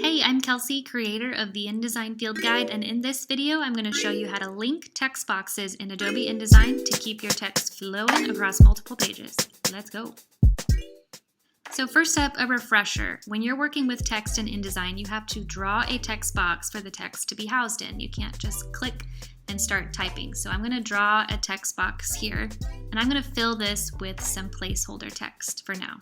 Hey, I'm Kelsey, creator of the InDesign Field Guide, and in this video I'm going to show you how to link text boxes in Adobe InDesign to keep your text flowing across multiple pages. Let's go. So first up, a refresher. When you're working with text in InDesign, you have to draw a text box for the text to be housed in. You can't just click and start typing. So I'm going to draw a text box here, and I'm going to fill this with some placeholder text for now.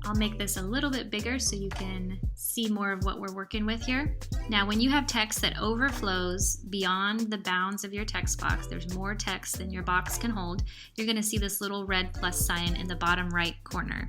I'll make this a little bit bigger so you can see more of what we're working with here. Now, when you have text that overflows beyond the bounds of your text box, there's more text than your box can hold, you're going to see this little red plus sign in the bottom right corner.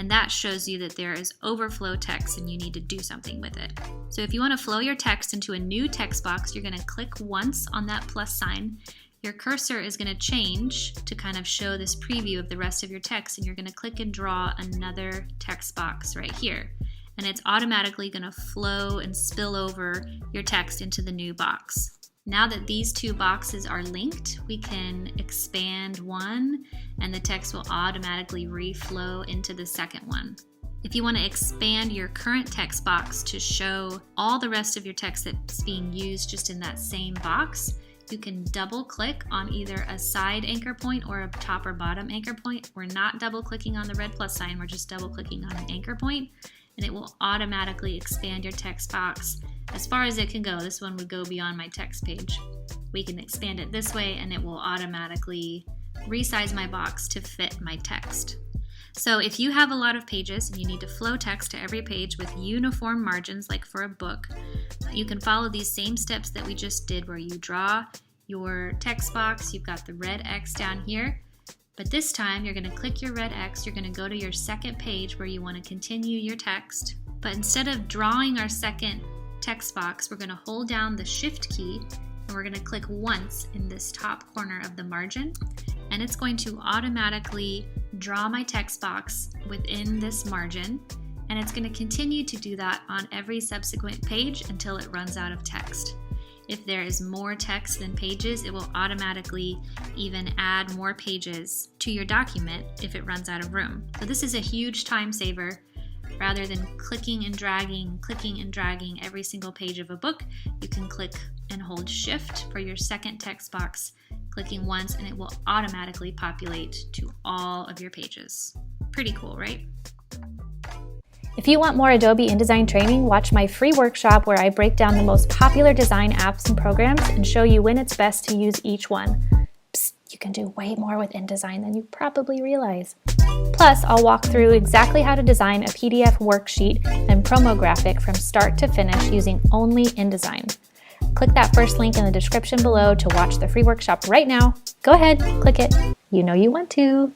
And that shows you that there is overflow text and you need to do something with it. So if you want to flow your text into a new text box, you're going to click once on that plus sign. Your cursor is going to change to kind of show this preview of the rest of your text, and you're going to click and draw another text box right here. And it's automatically going to flow and spill over your text into the new box. Now that these two boxes are linked, we can expand one and the text will automatically reflow into the second one. If you want to expand your current text box to show all the rest of your text that's being used just in that same box, you can double click on either a side anchor point or a top or bottom anchor point. We're not double clicking on the red plus sign, we're just double clicking on an anchor point, and it will automatically expand your text box as far as it can go. This one would go beyond my text page. We can expand it this way and it will automatically resize my box to fit my text. So if you have a lot of pages and you need to flow text to every page with uniform margins like for a book, you can follow these same steps that we just did where you draw your text box, you've got the red X down here, but this time you're going to click your red X, you're going to go to your second page where you want to continue your text, but instead of drawing our second text box, we're going to hold down the Shift key and we're going to click once in this top corner of the margin, and it's going to automatically draw my text box within this margin, and it's going to continue to do that on every subsequent page until it runs out of text. If there is more text than pages, it will automatically even add more pages to your document if it runs out of room. So this is a huge time saver. Rather than clicking and dragging every single page of a book, you can click and hold Shift for your second text box, clicking once, and it will automatically populate to all of your pages. Pretty cool, right? If you want more Adobe InDesign training, watch my free workshop where I break down the most popular design apps and programs and show you when it's best to use each one. Psst, you can do way more with InDesign than you probably realize. Plus, I'll walk through exactly how to design a PDF worksheet and promo graphic from start to finish using only InDesign. Click that first link in the description below to watch the free workshop right now. Go ahead, click it. You know you want to.